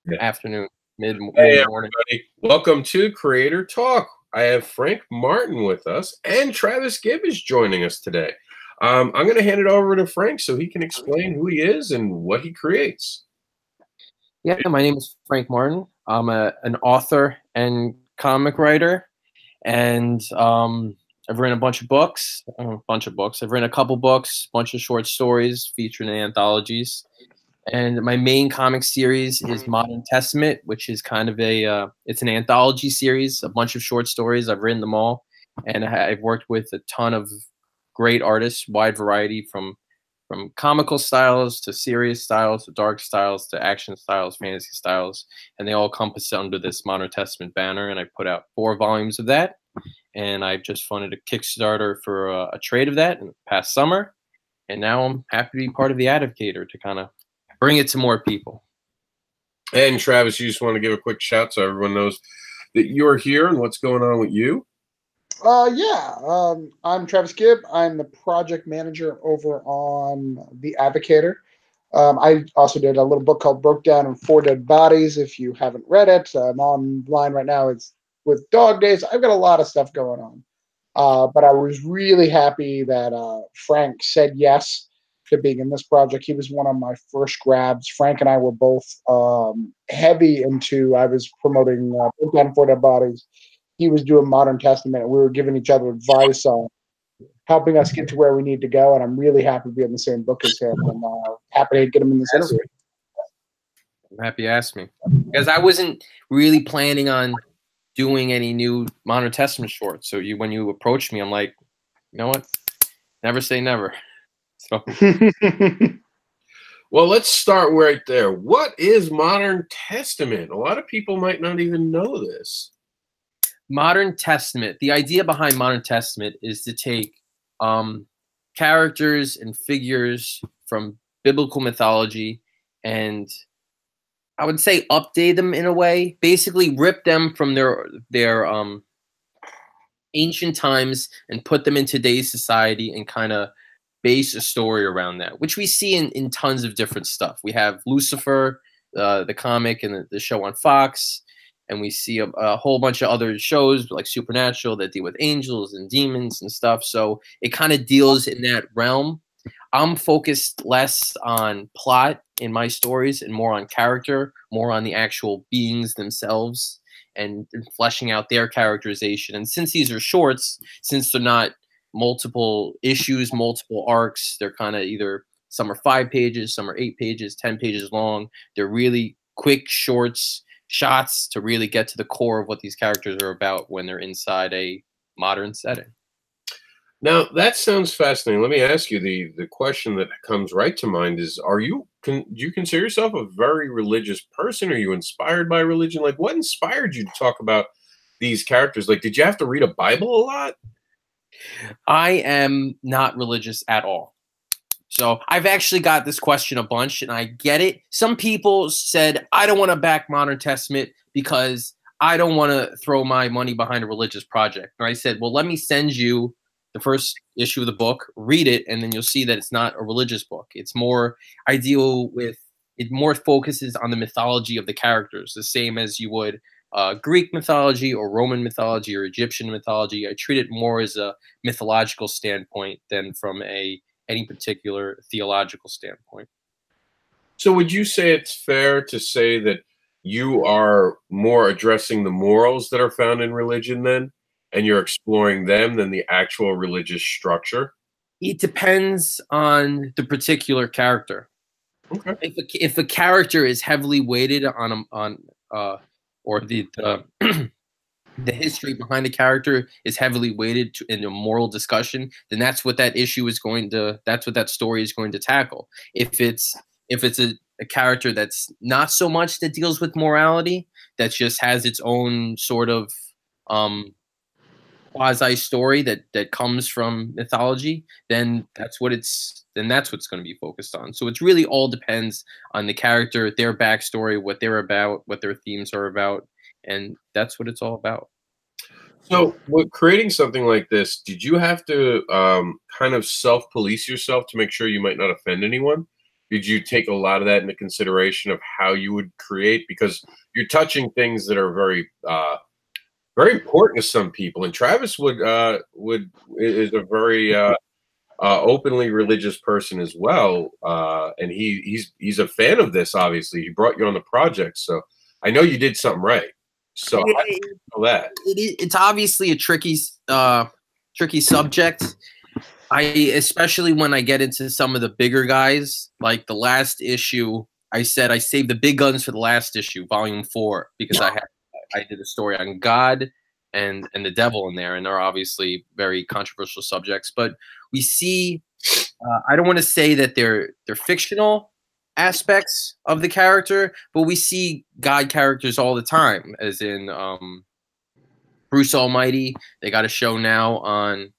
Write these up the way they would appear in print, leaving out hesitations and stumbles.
Yeah. afternoon, mid Hey, morning. everybody. Welcome to Creator Talk. I have Frank Martin with us, and Travis Gibb is joining us today. I'm going to hand it over to Frank so he can explain who he is and what he creates. Yeah, my name is Frank Martin. I'm an author and comic writer, and I've written a bunch of books. I've written a couple books, a bunch of short stories featured in anthologies. And my main comic series is Modern Testament, which is kind of it's an anthology series, a bunch of short stories. I've written them all, and I've worked with a ton of great artists, wide variety from comical styles to serious styles to dark styles to action styles, fantasy styles, and they all compass under this Modern Testament banner. And I put out 4 volumes of that, and I just funded a Kickstarter for a trade of that in the past summer, and now I'm happy to be part of the ADVOCATOR to kind of bring it to more people. And Travis, you just want to give a quick shout so everyone knows that you're here and what's going on with you? I'm Travis Gibb. I'm the project manager over on the ADVOCATOR. I also did a little book called Broke Down in 4 Dead Bodies. If you haven't read it, I'm online right now. It's with Dog Days. I've got a lot of stuff going on. But I was really happy that Frank said yes to being in this project. He was one of my first grabs. Frank and I were both heavy into, I was promoting Broke Down in 4 Dead Bodies. He was doing Modern Testament, and we were giving each other advice on helping us get to where we need to go. And I'm really happy to be in the same book as him. I'm happy to get him in this interview. I'm happy you asked me, because I wasn't really planning on doing any new Modern Testament shorts. So when you approached me, I'm like, you know what? Never say never. So. Well, let's start right there. What is Modern Testament? A lot of people might not even know this. Modern Testament, the idea behind Modern Testament is to take characters and figures from biblical mythology and I would say update them in a way, basically rip them from their ancient times and put them in today's society and kind of base a story around that, which we see in tons of different stuff. We have Lucifer, the comic and the show on Fox. And we see a whole bunch of other shows like Supernatural that deal with angels and demons and stuff. So it kind of deals in that realm. I'm focused less on plot in my stories and more on character, more on the actual beings themselves and fleshing out their characterization. And since these are shorts, since they're not multiple issues, multiple arcs, they're kind of either some are 5 pages, some are 8 pages, 10 pages long. They're really quick shorts, shots to really get to the core of what these characters are about when they're inside a modern setting. Now, that sounds fascinating. Let me ask you, the question that comes right to mind is, do you consider yourself a very religious person? Are you inspired by religion? Like, what inspired you to talk about these characters? Like, did you have to read a Bible a lot? I am not religious at all. So I've actually got this question a bunch, and I get it. Some people said, I don't want to back Modern Testament because I don't want to throw my money behind a religious project. And I said, well, let me send you the first issue of the book, read it, and then you'll see that it's not a religious book. It's more, it more focuses on the mythology of the characters, the same as you would Greek mythology or Roman mythology or Egyptian mythology. I treat it more as a mythological standpoint than from any particular theological standpoint. So would you say it's fair to say that you are more addressing the morals that are found in religion then, and you're exploring them than the actual religious structure? It depends on the particular character. Okay. If a character is heavily weighted or the the history behind the character is heavily weighted in a moral discussion, then that's what that issue is that's what that story is going to tackle. If it's a character that's not so much that deals with morality, that just has its own sort of quasi story that comes from mythology, then that's what's going to be focused on. So it's really all depends on the character, their backstory, what they're about, what their themes are about, and that's what it's all about. So with creating something like this, did you have to kind of self-police yourself to make sure you might not offend anyone? did you take a lot of that into consideration of how you would create? Because you're touching things that are very very important to some people, and Travis would is a very openly religious person as well, and he's a fan of this. Obviously, he brought you on the project, so I know you did something right. So how do you know that? It's obviously a tricky subject. Especially when I get into some of the bigger guys, like the last issue, I said I saved the big guns for the last issue, volume 4, because I did a story on God and the devil in there, and they're obviously very controversial subjects. But we see, I don't want to say that they're fictional aspects of the character, but we see God characters all the time, as in Bruce Almighty. They got a show now on,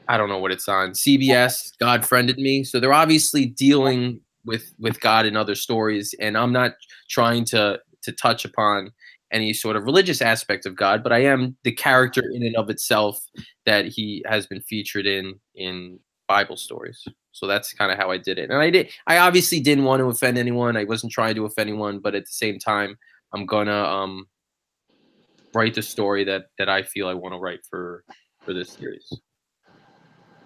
I don't know what it's on, CBS, God Friended Me. So they're obviously dealing with God in other stories, and I'm not trying to touch upon any sort of religious aspect of God, but I am the character in and of itself that he has been featured in Bible stories. So that's kind of how I did it. And I obviously didn't want to offend anyone. I wasn't trying to offend anyone, but at the same time, I'm gonna write the story that I feel I want to write for this series.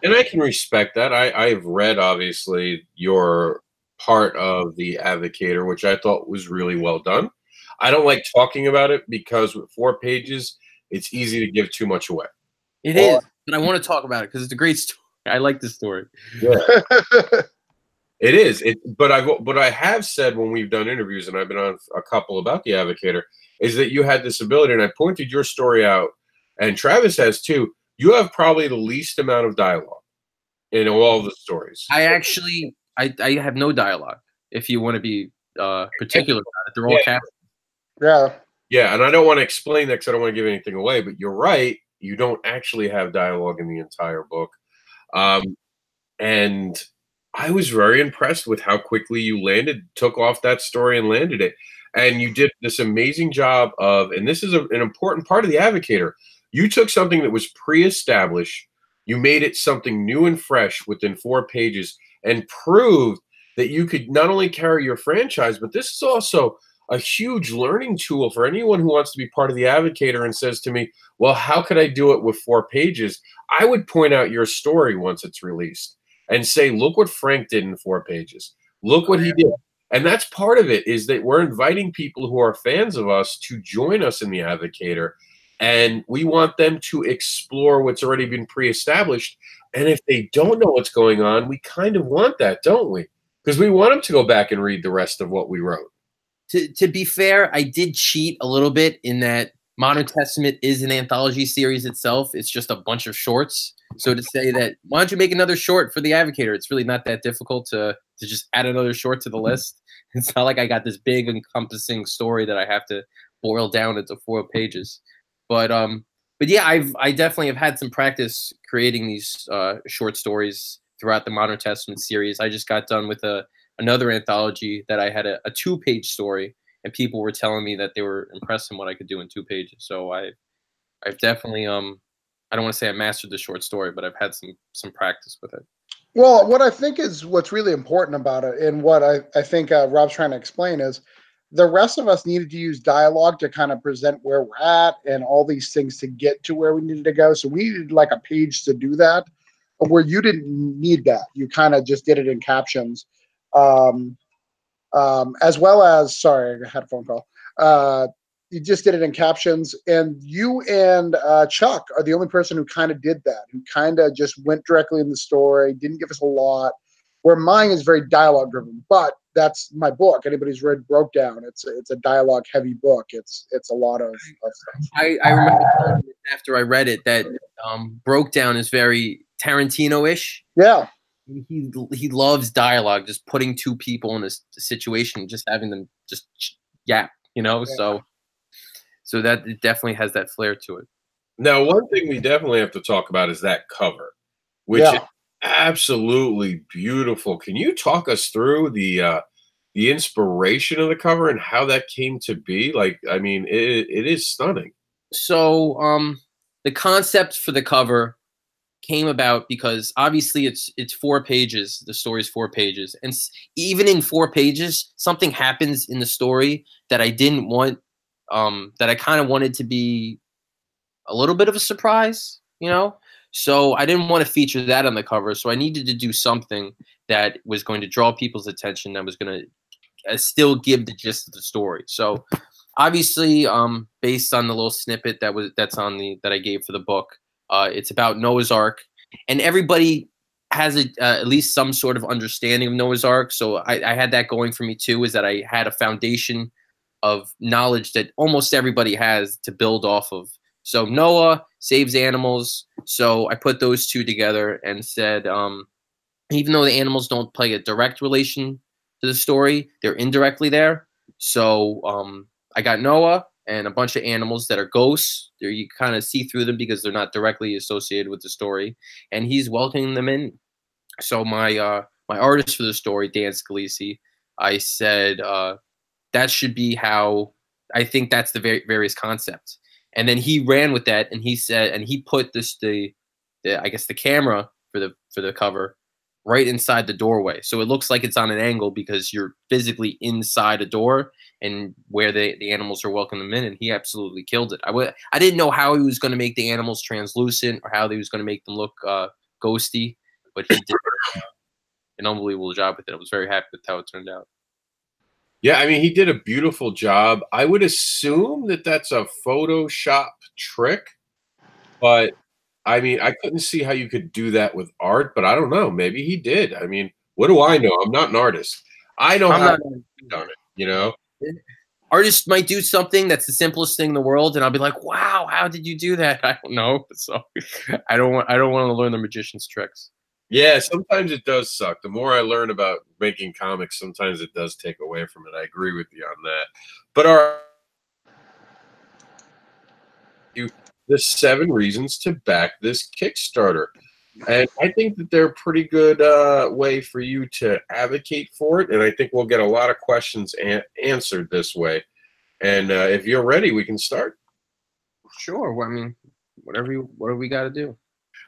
And I can respect that. I've read, obviously, your part of the Advocator, which I thought was really well done. I don't like talking about it because with 4 pages, it's easy to give too much away. It is, but I want to talk about it because it's a great story. I like this story. Yeah. It is. But I have said when we've done interviews, and I've been on a couple about the Advocator, is that you had this ability, and I pointed your story out, and Travis has too. You have probably the least amount of dialogue in all of the stories. I actually, I have no dialogue. If you want to be particular about it, they're all captions. Yeah. Yeah, and I don't want to explain that because I don't want to give anything away. But you're right. You don't actually have dialogue in the entire book, and I was very impressed with how quickly you took off that story and landed it. And you did this amazing job of, and this is an important part of the Advocator. You took something that was pre-established, you made it something new and fresh within 4 pages, and proved that you could not only carry your franchise, but this is also a huge learning tool for anyone who wants to be part of the Advocator and says to me, well, how could I do it with 4 pages? I would point out your story once it's released and say, look what Frank did in 4 pages. Look what he did. And that's part of it, is that we're inviting people who are fans of us to join us in the Advocator. And we want them to explore what's already been pre-established. And if they don't know what's going on, we kind of want that, don't we? Because we want them to go back and read the rest of what we wrote. To be fair, I did cheat a little bit in that Modern Testament is an anthology series itself. It's just a bunch of shorts. So to say that, why don't you make another short for the Advocator? It's really not that difficult to just add another short to the list. It's not like I got this big encompassing story that I have to boil down into 4 pages. But yeah, I definitely have had some practice creating these short stories throughout the Modern Testament series. I just got done with another anthology that I had a 2-page story, and people were telling me that they were impressed in what I could do in 2 pages. So I've definitely I don't want to say I mastered the short story, but I've had some practice with it. Well, what I think is what's really important about it, and what I think Rob's trying to explain, is the rest of us needed to use dialogue to kind of present where we're at and all these things to get to where we needed to go. So we needed like a page to do that, where you didn't need that. You kind of just did it in captions. As well as, sorry, I had a phone call. You just did it in captions, and you and Chuck are the only person who kind of did that, who kind of just went directly in the story, didn't give us a lot, where mine is very dialogue driven. But that's my book. Anybody who's read Broke Down, it's a dialogue heavy book. It's a lot of stuff. I remember after I read it that Broke Down is very Tarantino-ish. Yeah. He loves dialogue, just putting 2 people in a situation, just having them just yap, Yeah. So that it definitely has that flair to it. Now, one thing we definitely have to talk about is that cover, which is absolutely beautiful. Can you talk us through the inspiration of the cover and how that came to be? Like, I mean, it is stunning. So the concept for the cover came about because obviously it's 4 pages. The story's 4 pages, and even in 4 pages, something happens in the story that I didn't want. That I kind of wanted to be a little bit of a surprise, you know. So I didn't want to feature that on the cover. So I needed to do something that was going to draw people's attention. That was going to still give the gist of the story. So obviously, based on the little snippet that's on that I gave for the book, it's about Noah's Ark, and everybody has at least some sort of understanding of Noah's Ark. So I had that going for me too, is that I had a foundation of knowledge that almost everybody has to build off of. So Noah saves animals. So I put those two together and said, even though the animals don't play a direct relation to the story, they're indirectly there. So I got Noah and a bunch of animals that are ghosts. There, you kind of see through them because they're not directly associated with the story, and he's welcoming them in. So my my artist for the story, Dan Scalisi, I said that should be how I think that's the various concepts. And then he ran with that, and he said, and he put the I guess the camera for the cover right inside the doorway, so it looks like it's on an angle because you're physically inside a door and where the animals are welcoming them in. And he absolutely killed it. I didn't know how he was going to make the animals translucent or how he was going to make them look ghosty, but he did an unbelievable job with it. I was very happy with how it turned out. Yeah, I mean, he did a beautiful job. I would assume that that's a Photoshop trick, but I mean, I couldn't see how you could do that with art, but I don't know. Maybe he did. I mean, what do I know? I'm not an artist. I know I'm how not to done it, you know? Artists might do something that's the simplest thing in the world, and I'll be like, "Wow, how did you do that?" I don't know. So I don't want to learn the magician's tricks. Yeah, sometimes it does suck. The more I learn about making comics, sometimes it does take away from it. I agree with you on that. But the 7 reasons to back this Kickstarter. And I think that they're a pretty good way for you to advocate for it. And I think we'll get a lot of questions answered this way. And if you're ready, we can start. Sure. Well, I mean, whatever we got to do.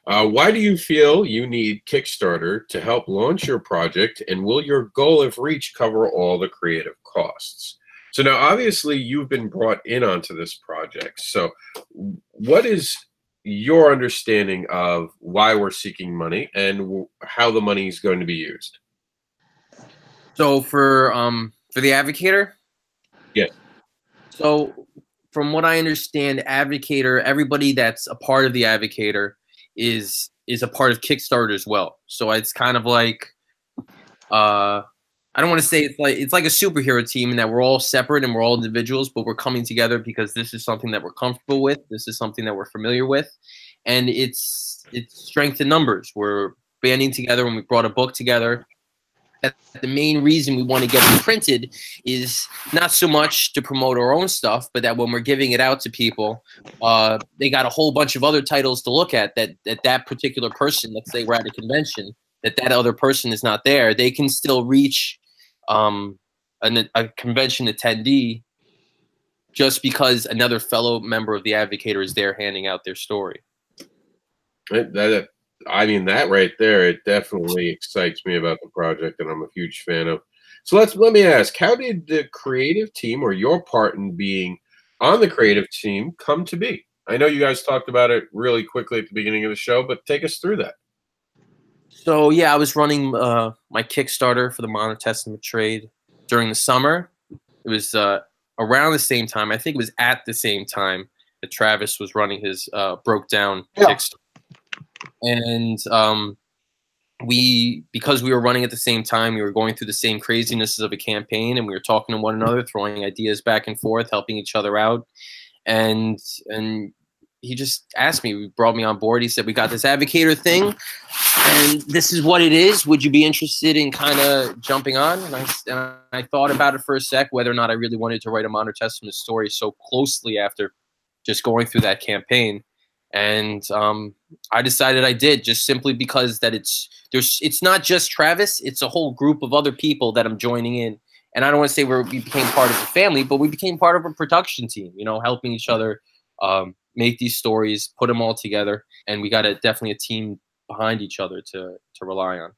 Why do you feel you need Kickstarter to help launch your project? And will your goal, if reached, cover all the creative costs? So now, obviously, you've been brought in onto this project. So what is your understanding of why we're seeking money and how the money is going to be used? So for the Advocator? Yes. So from what I understand, Advocator, everybody that's a part of the Advocator is a part of Kickstarter as well. So it's kind of like I don't want to say it's like a superhero team, and that we're all separate and we're all individuals, but we're coming together because this is something that we're comfortable with. This is something that we're familiar with, and it's strength in numbers. We're banding together, and we brought a book together. The main reason we want to get it printed is not so much to promote our own stuff, but that when we're giving it out to people, they got a whole bunch of other titles to look at that particular person, let's say we're at a convention, that other person is not there, they can still reach a convention attendee just because another fellow member of the Advocator is there handing out their story. I mean, that right there, it definitely excites me about the project, and I'm a huge fan of. So let me ask, how did the creative team, or your part in being on the creative team, come to be? I know you guys talked about it really quickly at the beginning of the show, but take us through that. So yeah, I was running my Kickstarter for the Modern Testament trade during the summer. It was around the same time. I think it was at the same time that Travis was running his Broke Down Kickstarter. And because we were running at the same time, we were going through the same crazinesses of a campaign, and we were talking to one another, throwing ideas back and forth, helping each other out. And he just asked me, he brought me on board. He said, "We got this Advocator thing, and this is what it is. Would you be interested in kind of jumping on?" And I thought about it for a sec, whether or not I really wanted to write a Modern Testament story so closely after just going through that campaign. And I decided I did, just simply because that it's not just Travis, it's a whole group of other people that I'm joining in. And I don't want to say we became part of a family, but we became part of a production team, you know, helping each other make these stories, put them all together. And we got definitely a team behind each other to rely on.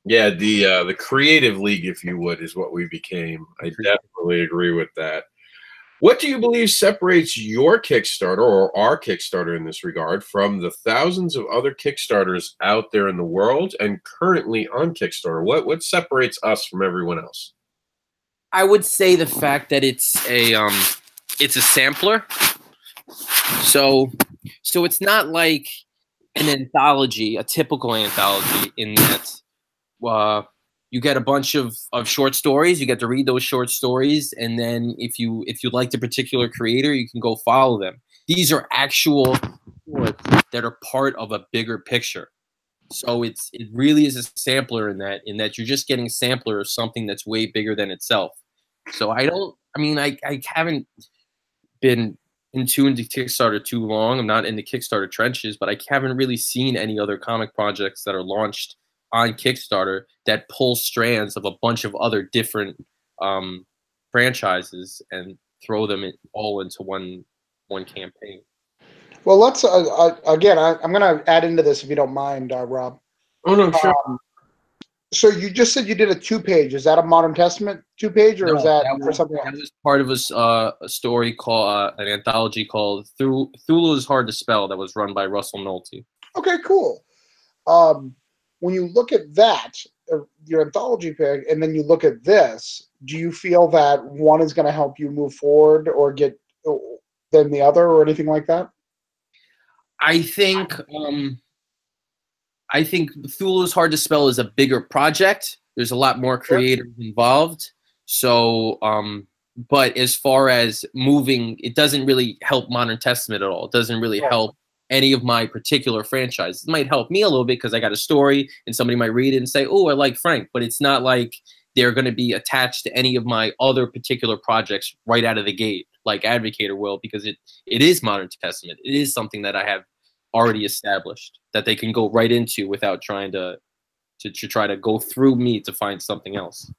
Yeah, the creative league, if you would, is what we became. I definitely agree with that. What do you believe separates your Kickstarter or our Kickstarter in this regard from the thousands of other Kickstarters out there in the world and currently on Kickstarter? What separates us from everyone else? I would say the fact that it's a sampler. So it's not like an anthology, a typical anthology, in that you get a bunch of short stories. You get to read those short stories, and then if you like the particular creator, you can go follow them. These are actual shorts that are part of a bigger picture. So it really is a sampler in that you're just getting a sampler of something that's way bigger than itself. So I haven't been in tune to Kickstarter too long. I'm not in the Kickstarter trenches, but I haven't really seen any other comic projects that are launched on Kickstarter that pull strands of a bunch of other different franchises and throw them all into one campaign. Well, let's again. I'm going to add into this if you don't mind, Rob. Oh no, sure. So you just said you did a 2-page. Is that a Modern Testament 2-page, or is that for something else? That was part of a story called an anthology called Cthulhu is Hard to Spell, that was run by Russell Nolte. Okay, cool. When you look at that, your anthology pick, and then you look at this, do you feel that one is going to help you move forward or get than the other, or anything like that? I think Cthulhu's Hard to Spell is a bigger project. There's a lot more creators involved. So, but as far as moving, it doesn't really help Modern Testament at all. It doesn't really help any of my particular franchises. It might help me a little bit because I got a story and somebody might read it and say, oh, I like Frank. But it's not like they're going to be attached to any of my other particular projects right out of the gate, like ADVOCATOR will, because it is Modern Testament. It is something that I have already established that they can go right into without trying to try to go through me to find something else.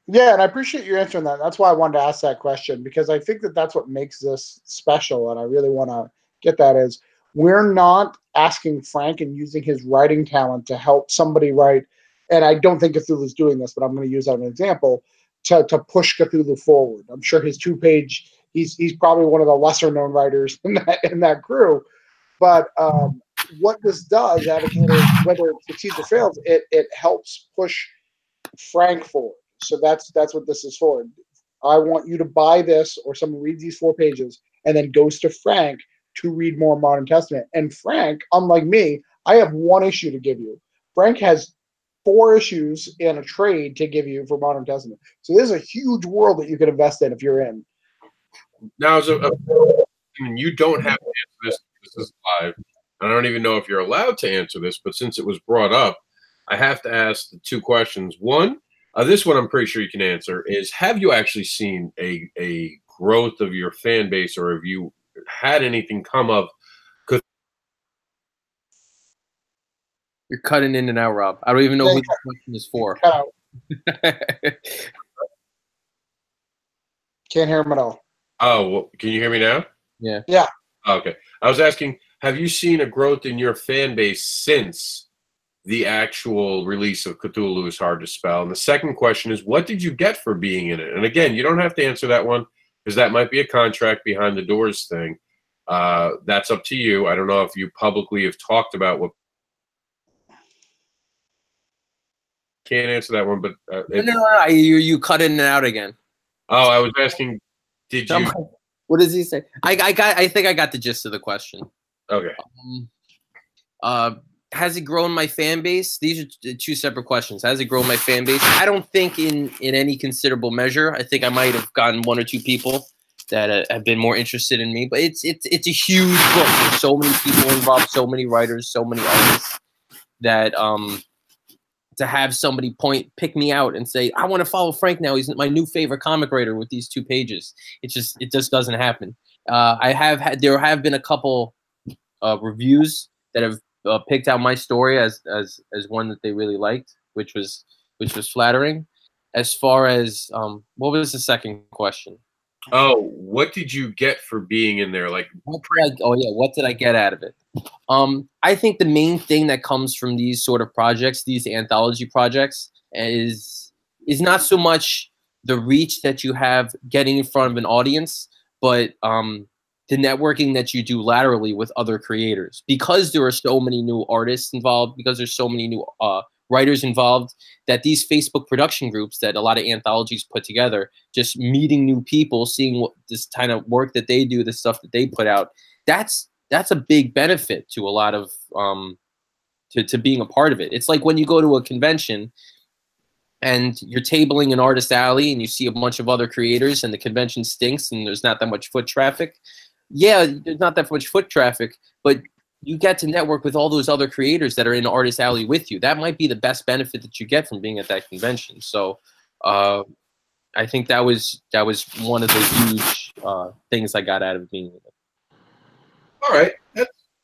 Yeah, and I appreciate your answering that. That's why I wanted to ask that question, because I think that that's what makes this special, and I really want to get that is we're not asking Frank and using his writing talent to help somebody write, and I don't think Cthulhu's doing this, but I'm going to use that as an example, to push Cthulhu forward. I'm sure his 2-page, he's probably one of the lesser-known writers in that crew, but what this does, ADVOCATOR, whether it succeeds or fails, it helps push Frank forward. So that's what this is for. I want you to buy this, or someone reads these 4 pages and then goes to Frank to read more Modern Testament. And Frank, unlike me, I have 1 issue to give you. Frank has 4 issues in a trade to give you for Modern Testament. So there's a huge world that you can invest in if you're in. Now, you don't have to answer this. This is live. I don't even know if you're allowed to answer this, but since it was brought up, I have to ask the 2 questions. One, this one I'm pretty sure you can answer, is have you actually seen a growth of your fan base, or have you had anything come of? You're cutting in and out, Rob. I don't even know who the question is for. Cut out. Can't hear him at all. Oh, well, can you hear me now? Yeah. Yeah. Okay. I was asking, have you seen a growth in your fan base since the actual release of Cthulhu is Hard to Spell? And the second question is, what did you get for being in it? And again, you don't have to answer that one because that might be a contract behind the doors thing. That's up to you. I don't know if you publicly have talked about what. Can't answer that one, but no. You cut in and out again. Oh, I was asking, did you? What does he say? I think I got the gist of the question. Okay. Has it grown my fan base? These are 2 separate questions. Has it grown my fan base? I don't think in any considerable measure. I think I might have gotten 1 or 2 people that have been more interested in me. But it's a huge book. There's so many people involved, so many writers, so many artists that to have somebody pick me out and say, I want to follow Frank now. He's my new favorite comic writer with these 2 pages. It just doesn't happen. There have been a couple reviews that have picked out my story as one that they really liked, which was flattering. As far as what was the second question? Oh, what did you get for being in there? Like, Oh yeah, what did I get out of it? I think the main thing that comes from these sort of projects, these anthology projects, is not so much the reach that you have getting in front of an audience, but the networking that you do laterally with other creators. Because there are so many new artists involved, because there's so many new writers involved, that these Facebook production groups that a lot of anthologies put together, just meeting new people, seeing what this kind of work that they do, the stuff that they put out, that's a big benefit to a lot of to being a part of it. It's like when you go to a convention and you're tabling an artist alley and you see a bunch of other creators and the convention stinks and there's not that much foot traffic. Yeah, there's not that much foot traffic, but you get to network with all those other creators that are in artist alley with you. That might be the best benefit that you get from being at that convention. So I think that was one of the huge things I got out of being with it. all right.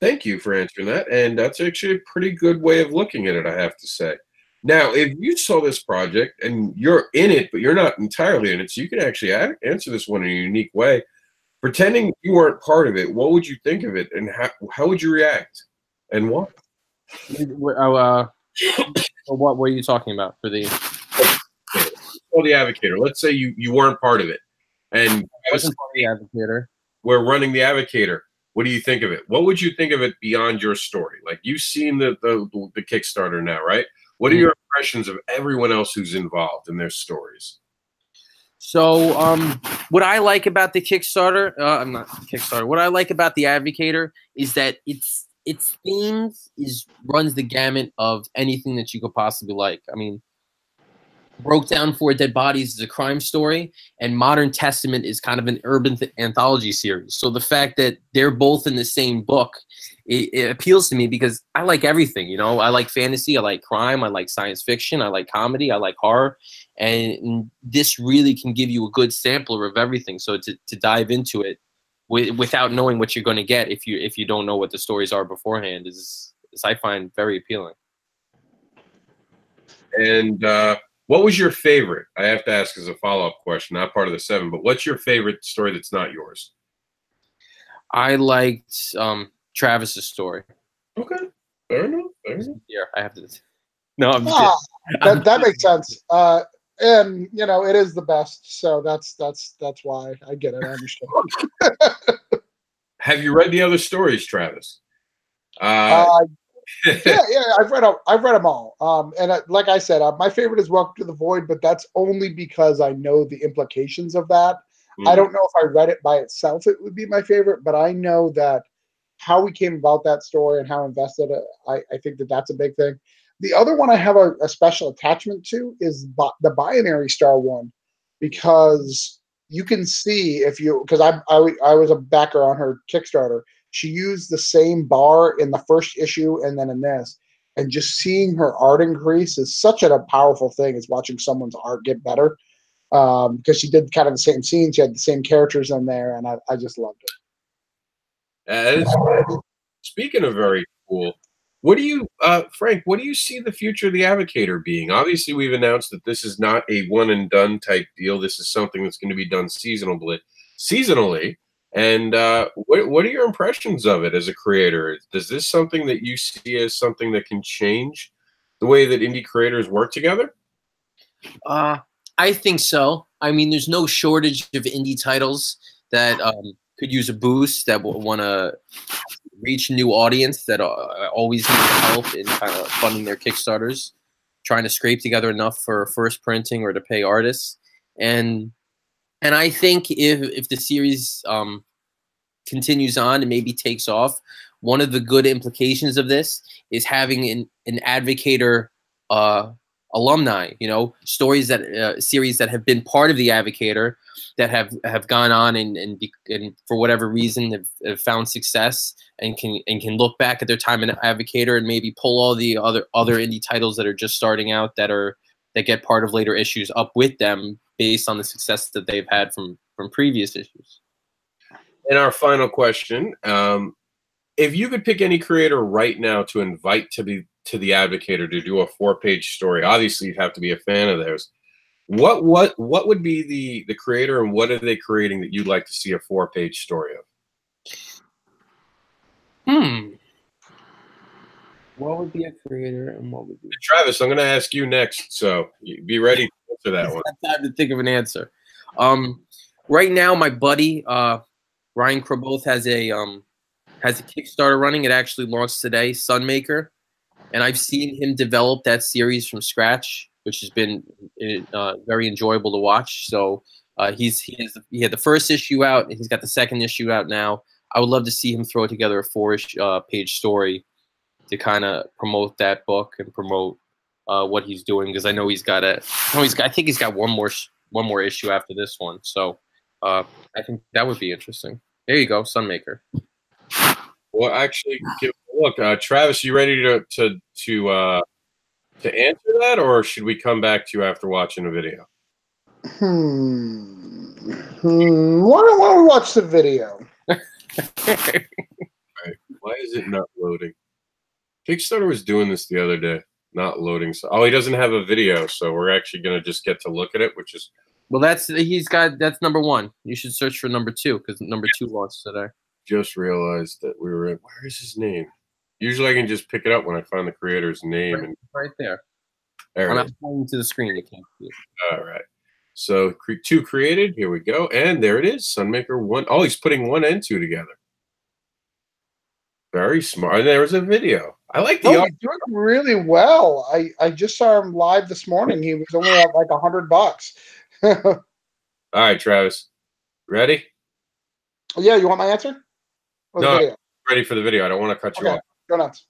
Thank you for answering that. And that's actually a pretty good way of looking at it, I have to say. Now, if you saw this project and you're in it, but you're not entirely in it, so you can actually answer this one in a unique way. Pretending you weren't part of it, what would you think of it, and how would you react, and why? What were you talking about for the? Well, the Advocator. Let's say you weren't part of it, and Wasn't part of the Advocator. We're running the Advocator. What do you think of it? What would you think of it beyond your story? Like, you've seen the Kickstarter now, right? What are your impressions of everyone else who's involved in their stories? So, what I like about the Kickstarter, I'm not Kickstarter. What I like about the Advocator is that its themes runs the gamut of anything that you could possibly like. I mean, Broke Down 4 Dead Bodies is a crime story, and Modern Testament is kind of an urban anthology series. So the fact that they're both in the same book, it appeals to me because I like everything. You know, I like fantasy, I like crime, I like science fiction, I like comedy, I like horror, and this really can give you a good sampler of everything. So to dive into it without knowing what you're going to get if you don't know what the stories are beforehand is I find very appealing. And what was your favorite? I have to ask as a follow-up question, not part of the 7, but what's your favorite story that's not yours? I liked Travis's story. Okay, fair enough. Yeah, I have to. No, that makes sense. And you know, it is the best, so that's why I get it. I understand. Have you read the other stories, Travis? Yeah, I've read them all. And like I said, my favorite is Welcome to the Void, but that's only because I know the implications of that. I don't know if I read it by itself, it would be my favorite, but I know that how we came about that story and how invested I think that's a big thing. The other one I have a special attachment to is the Binary Star one, because you can see because I was a backer on her Kickstarter. She used the same bar in the first issue and then in this. And just seeing her art increase is such a powerful thing as watching someone's art get better. Because she did kind of the same scenes. She had the same characters in there, and I just loved it. Speaking of very cool, what do you, Frank, what do you see the future of the Advocator being? Obviously, we've announced that this is not a one-and-done type deal. This is something that's going to be done seasonally. And what are your impressions of it as a creator? Is this something that you see as something that can change the way that indie creators work together? I think so. I mean, there's no shortage of indie titles that could use a boost, that want to reach a new audience, that always need help in kind of funding their Kickstarters, trying to scrape together enough for first printing or to pay artists. And I think if the series continues on and maybe takes off, one of the good implications of this is having an Advocator alumni, you know, stories that series that have been part of the Advocator, that have gone on and for whatever reason have found success and can look back at their time in Advocator and maybe pull all the other indie titles that are just starting out that get part of later issues up with them based on the success that they've had from previous issues. And our final question, if you could pick any creator right now to invite to the Advocator to do a 4-page story, obviously you'd have to be a fan of theirs. What would be the creator, and what are they creating that you'd like to see a 4-page story of? What would be a creator, and what would be? Travis, I'm going to ask you next, so be ready to answer that one. Time to think of an answer. Right now, my buddy Ryan Kraboth has a Kickstarter running. It actually launched today, Sunmaker, and I've seen him develop that series from scratch, which has been very enjoyable to watch. So he had the first issue out, and he's got the second issue out now. I would love to see him throw together a 4-page story to kind of promote that book and promote what he's doing, because I know he's got I think he's got one more issue after this one. So I think that would be interesting. There you go, Sunmaker. Well, actually, look, Travis, you ready to answer that, or should we come back to you after watching the video? Why don't we watch the video? Right. Why is it not loading? Kickstarter was doing this the other day, not loading. So, he doesn't have a video, so we're actually going to just get to look at it, which is... Well, that's number 1. You should search for number 2, because number 2 launched today. Just realized that we were in... Where is his name? Usually I can just pick it up when I find the creator's name. Right there. I'm not pointing to the screen. You can't see it. All right. So 2 created. Here we go. And there it is. Sunmaker 1. Oh, he's putting 1 and 2 together. Very smart. And there was a video. I like the art. He's doing really well. I just saw him live this morning. He was only at like $100. All right, Travis. Ready? Yeah, you want my answer? No, I'm ready for the video. I don't want to cut you off. Go nuts.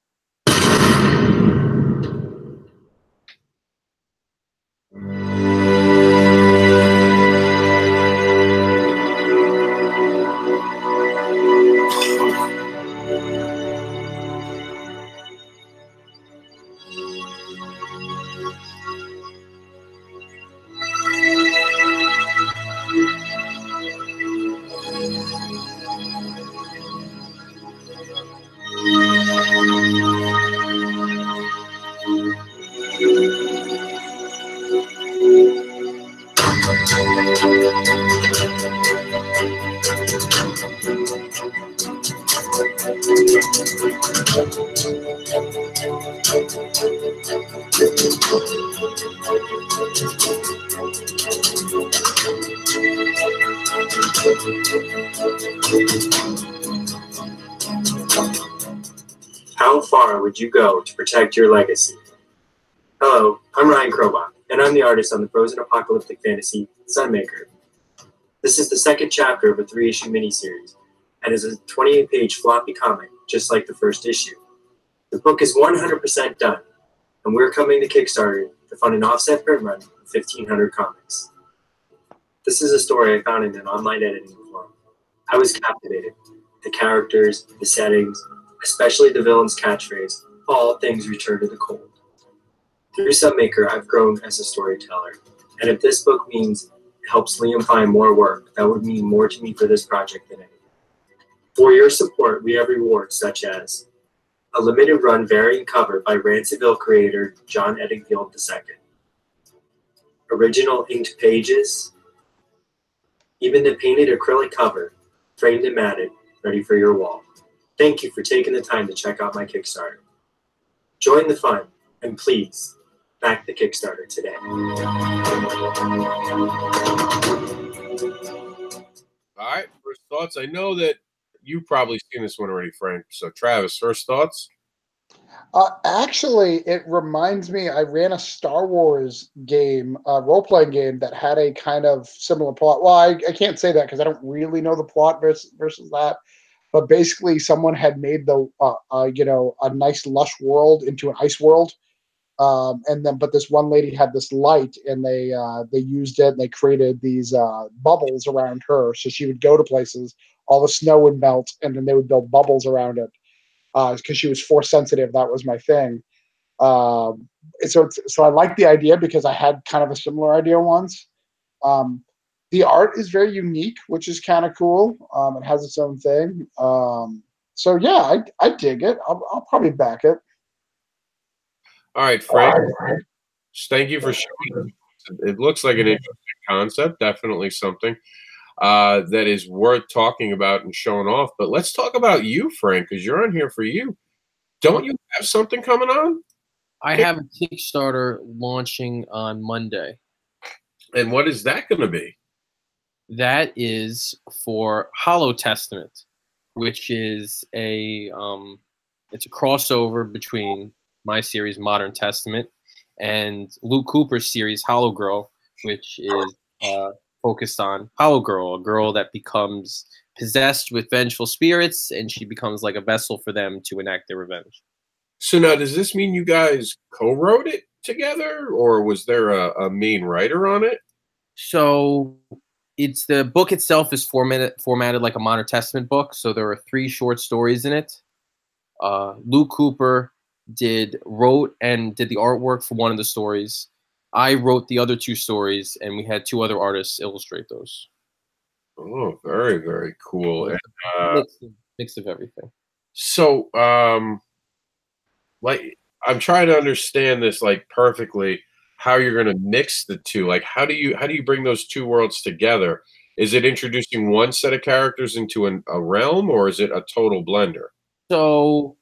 How far would you go to protect your legacy? Hello, I'm Ryan Krobach, and I'm the artist on the frozen apocalyptic fantasy, Sunmaker. This is the second chapter of a 3-issue miniseries, and is a 28-page floppy comic, just like the first issue. The book is 100% done, and we're coming to Kickstarter to fund an offset print run of 1,500 comics. This is a story I found in an online editing forum. I was captivated. The characters, the settings, especially the villain's catchphrase, all things return to the cold. Through Sunmaker, I've grown as a storyteller, and if this book means it helps Liam find more work, that would mean more to me for this project than anything. For your support, we have rewards such as a limited run variant cover by Ranciville creator John Eddingfield II, original inked pages, even the painted acrylic cover, framed and matted, ready for your wall. Thank you for taking the time to check out my Kickstarter. Join the fun, and please, back the Kickstarter today. All right, first thoughts. I know that you've probably seen this one already, Frank. So, Travis, first thoughts? Actually, it reminds me, I ran a Star Wars game, role-playing game that had a kind of similar plot. Well, I can't say that because I don't really know the plot versus that. But basically, someone had made a nice lush world into an ice world, but this one lady had this light, and they used it, and they created these bubbles around her, so she would go to places, all the snow would melt, and then they would build bubbles around it, because she was force sensitive. That was my thing. So I like the idea because I had kind of a similar idea once. The art is very unique, which is kind of cool. It has its own thing. So yeah, I dig it. I'll probably back it. All right, Frank. Thank you for showing It looks like an interesting concept. Definitely something that is worth talking about and showing off. But let's talk about you, Frank, because you're on here for you. Don't you have something coming on? I have a Kickstarter launching on Monday. And what is that going to be? That is for Hollow Testament, which is it's a crossover between my series Modern Testament and Luke Cooper's series Hollow Girl, which is focused on Hollow Girl, a girl that becomes possessed with vengeful spirits, and she becomes like a vessel for them to enact their revenge. So now, does this mean you guys co-wrote it together, or was there a main writer on it? So it's the book itself is formatted like a Modern Testament book. So there are 3 short stories in it. Luke Cooper wrote and did the artwork for one of the stories. I wrote the other 2 stories, and we had 2 other artists illustrate those. Oh, very, very cool. So And, mix of everything. so, like, I'm trying to understand this like perfectly. How you're going to mix the 2? Like, how do you bring those 2 worlds together? Is it introducing one set of characters into a realm, or is it a total blender? So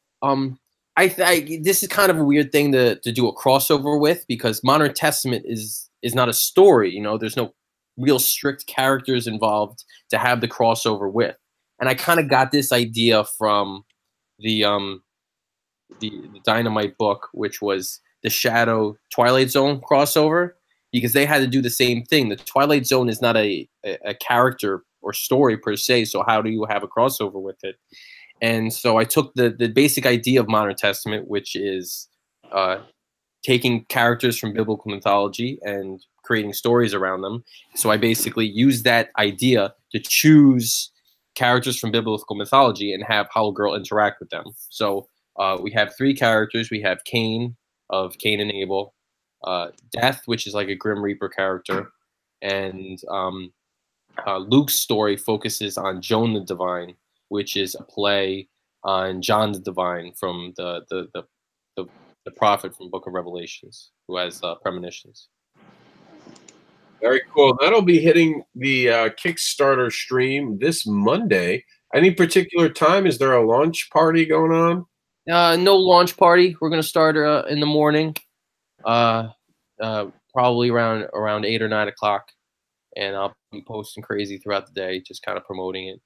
this is kind of a weird thing to do a crossover with, because Modern Testament is not a story. You know, there's no real strict characters involved to have the crossover with. And I kind of got this idea from the Dynamite book, which was the Shadow Twilight Zone crossover, because they had to do the same thing. The Twilight Zone is not a character or story per se, so how do you have a crossover with it? And so I took the basic idea of Modern Testament, which is taking characters from biblical mythology and creating stories around them. So I basically used that idea to choose characters from biblical mythology and have Hollow Girl interact with them. So we have 3 characters. We have Cain of Cain and Abel, Death, which is like a Grim Reaper character, and Luke's story focuses on Joan the Divine, which is a play on John the Divine from the prophet from Book of Revelations, who has premonitions. Very cool. That'll be hitting the Kickstarter stream this Monday. Any particular time? Is there a launch party going on? No launch party. We're gonna start in the morning, probably around 8 or 9 o'clock, and I'll be posting crazy throughout the day, just kind of promoting it.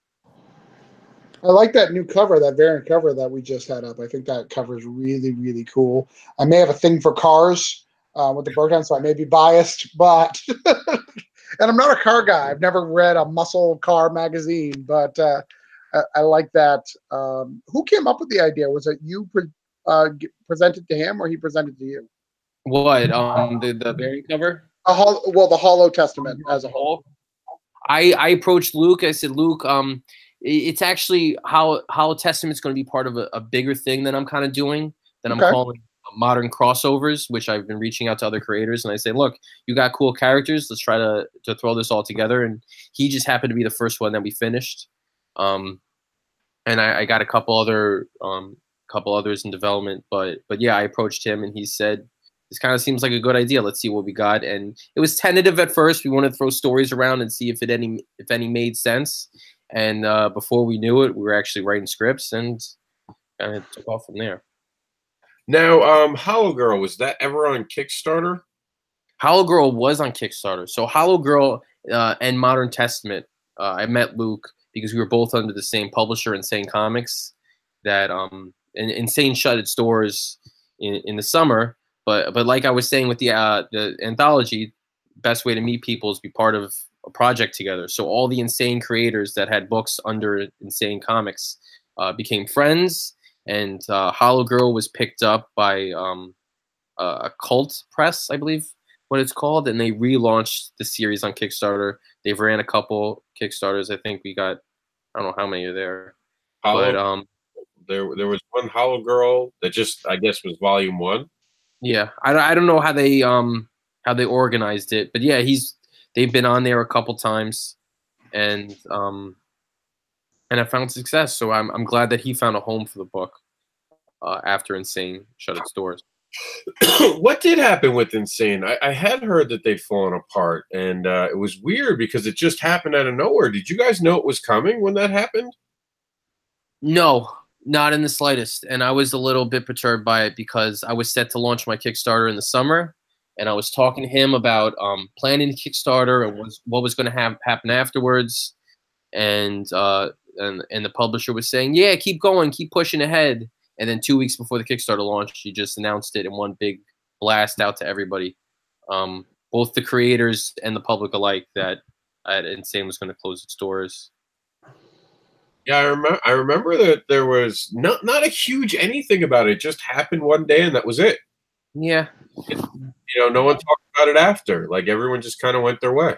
I like that new cover, that variant cover that we just had up. I think that cover is really, really cool. I may have a thing for cars with the breakdown, so I may be biased, but and I'm not a car guy. I've never read a muscle car magazine, but I like that. Who came up with the idea? Was it you presented to him, or he presented to you? What the variant cover? The Hollow Testament as a whole. I approached Luke. I said, Luke, it's actually Hollow Testament's going to be part of a bigger thing that I'm kind of doing, that I'm calling modern crossovers, which I've been reaching out to other creators, and I say, look, you got cool characters, let's try to throw this all together. And he just happened to be the first one that we finished, and I got a couple others in development, but yeah, I approached him and he said, this kind of seems like a good idea, let's see what we got. And it was tentative at first. We wanted to throw stories around and see if any made sense. And before we knew it, we were actually writing scripts, and kind of took off from there. Now, Hollow Girl, was that ever on Kickstarter? Hollow Girl was on Kickstarter. So Hollow Girl and Modern Testament, I met Luke because we were both under the same publisher, Insane Comics. That Insane shut its doors in the summer, but like I was saying with the anthology, best way to meet people is be part of a project together. So all the Insane creators that had books under Insane Comics became friends, and Hollow Girl was picked up by a Cult Press, I believe what it's called, and they relaunched the series on Kickstarter. They've ran a couple Kickstarters. I think we got, I don't know how many are there, but there was one Hollow Girl that just, I guess, was volume 1. Yeah, I don't know how they organized it, but yeah, they've been on there a couple times, and I found success. So I'm glad that he found a home for the book after Insane shut its doors. What did happen with Insane? I had heard that they'd fallen apart, and it was weird because it just happened out of nowhere. Did you guys know it was coming when that happened? No, not in the slightest. And I was a little bit perturbed by it because I was set to launch my Kickstarter in the summer, and I was talking to him about planning the Kickstarter and what was going to happen afterwards. And the publisher was saying, "Yeah, keep going, keep pushing ahead." And then 2 weeks before the Kickstarter launch, he just announced it in one big blast out to everybody, both the creators and the public alike, that Insane was going to close its doors. Yeah, I remember that there was not a huge anything about it. It just happened one day, and that was it. Yeah. No one talked about it after. Like, everyone just kind of went their way.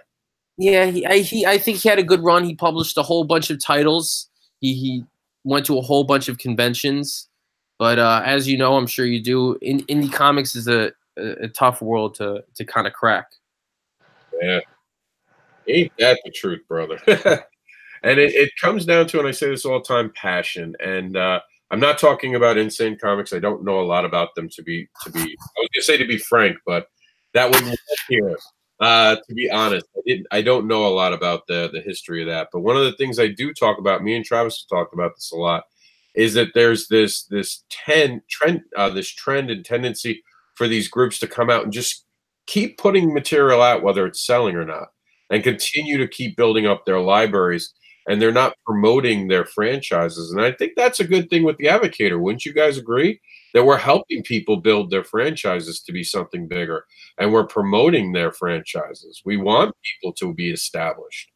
Yeah, I think he had a good run. He published a whole bunch of titles. He went to a whole bunch of conventions. But as you know, I'm sure you do, indie comics is a tough world to kind of crack. Yeah. Ain't that the truth, brother? And it comes down to, and I say this all the time, passion. And I'm not talking about Insane Comics. I don't know a lot about them to be. I was gonna say to be frank, but that wouldn't work here. To be honest, I don't know a lot about the history of that. But one of the things I do talk about, me and Travis have talked about this a lot, is that there's this trend and tendency for these groups to come out and just keep putting material out, whether it's selling or not, and continue to keep building up their libraries. And they're not promoting their franchises. And I think that's a good thing with the Advocator. Wouldn't you guys agree? That we're helping people build their franchises to be something bigger, and we're promoting their franchises. We want people to be established.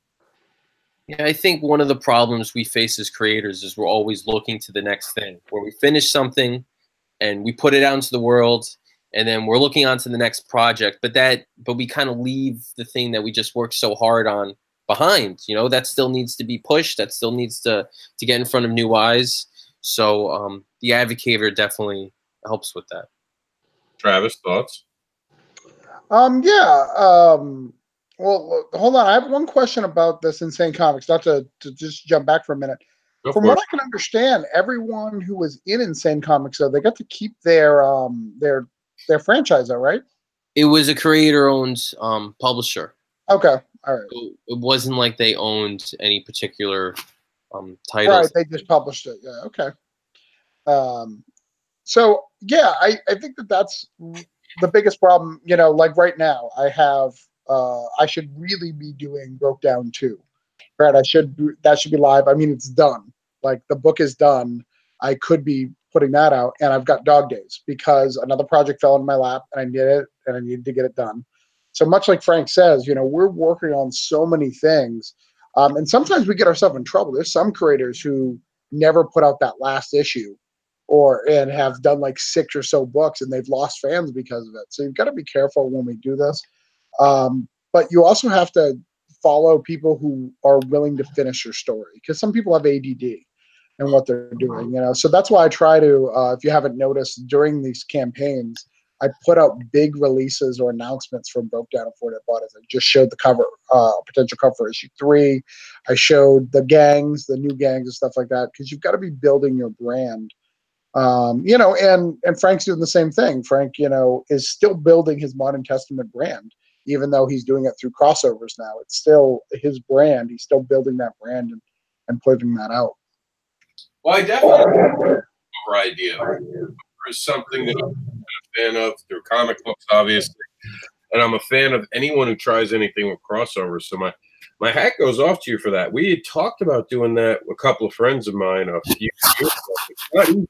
Yeah, I think one of the problems we face as creators is we're always looking to the next thing, where we finish something and we put it out into the world, and then we're looking on to the next project. But we kind of leave the thing that we just worked so hard on behind. That still needs to be pushed. That still needs to get in front of new eyes. So the Advocator definitely helps with that. Travis, thoughts? Yeah. Well, hold on. I have one question about this Insane Comics. Not to just jump back for a minute. From what I can understand, everyone who was in Insane Comics, though, they got to keep their franchise, though, right? It was a creator-owned publisher. Okay. All right. So it wasn't like they owned any particular titles. Right. They just published it. Yeah. Okay. So yeah, I think that's the biggest problem. Like right now, I should really be doing Broke Down 2. Right. That should be live. I mean, it's done. Like, the book is done. I could be putting that out, and I've got dog days because another project fell in my lap, and I did it, and I needed to get it done. So much like Frank says, we're working on so many things, and sometimes we get ourselves in trouble. There's some creators who never put out that last issue, and have done like 6 or so books, and they've lost fans because of it. So you've got to be careful when we do this. But you also have to follow people who are willing to finish your story, because some people have ADD and what they're doing. So that's why I try to, if you haven't noticed, during these campaigns, I put out big releases or announcements from Broke Down and 4 Dead Bodies. I just showed the cover, potential cover for issue 3. I showed the gangs, the new gangs and stuff like that, because you've got to be building your brand. And Frank's doing the same thing. Frank, is still building his Modern Testament brand, even though he's doing it through crossovers now. It's still his brand. He's still building that brand and putting that out. Well, I definitely have an idea. There's something that I'm a fan of through comic books, obviously, and I'm a fan of anyone who tries anything with crossovers. So my hat goes off to you for that. We had talked about doing that with a couple of friends of mine a few years ago.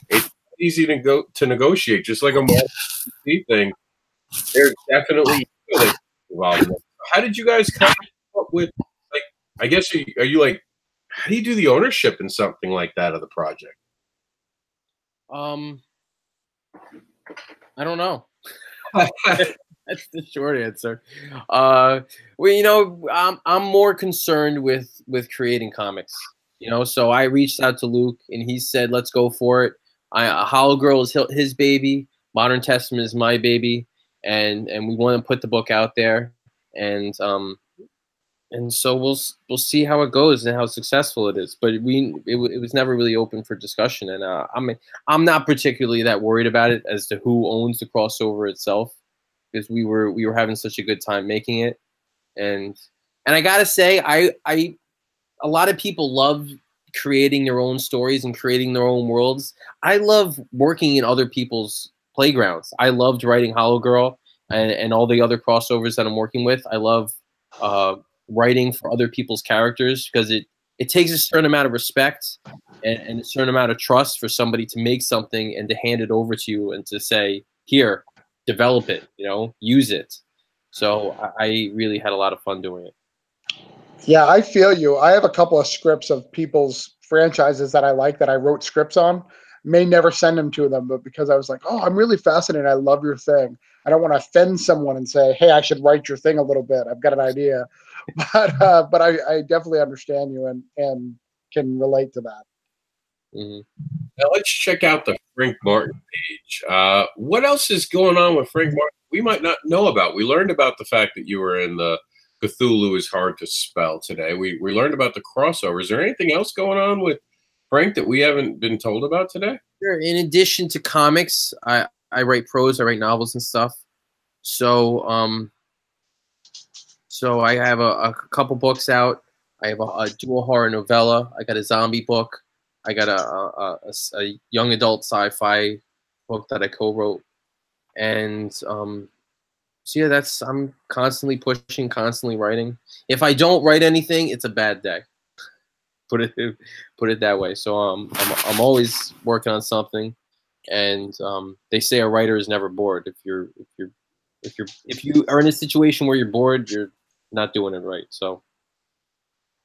It's easy to negotiate, just like a Marvel thing. There's definitely involved. How did you guys come up with, like, I guess, are you like, how do you do the ownership in something like that of the project? I don't know. That's the short answer. Well, I'm more concerned with creating comics. So I reached out to Luke, and he said, "Let's go for it." Hollow Girl is his baby. Modern Testament is my baby, and we want to put the book out there. And and so we'll see how it goes and how successful it is. But it was never really open for discussion, and I'm not particularly that worried about it as to who owns the crossover itself, because we were having such a good time making it, and I gotta say I a lot of people love creating their own stories and creating their own worlds. I love working in other people's playgrounds. I loved writing Hollow Girl and all the other crossovers that I'm working with. I love writing for other people's characters because it takes a certain amount of respect and a certain amount of trust for somebody to make something and to hand it over to you and to say, here, develop it, use it. So I really had a lot of fun doing it. Yeah, I feel you. I have a couple of scripts of people's franchises that I like that I wrote scripts on. May never send them to them, but because I was like, oh, I'm really fascinated. I love your thing. I don't want to offend someone and say, hey, I should write your thing a little bit. I've got an idea. But I definitely understand you and can relate to that. Mm-hmm. Now let's check out the Frank Martin page. What else is going on with Frank Martin we might not know about? We learned about the fact that you were in the Cthulhu is hard to spell today. We learned about the crossover. Is there anything else going on with Frank that we haven't been told about today? Sure. In addition to comics, I write prose, I write novels and stuff. So so I have a couple books out. I have a dual horror novella. I got a zombie book. I got a young adult sci-fi book that I co-wrote. And so yeah, I'm constantly pushing, constantly writing. If I don't write anything, it's a bad day. Put it that way. So I'm always working on something, and they say a writer is never bored. If you are in a situation where you're bored, you're not doing it right. So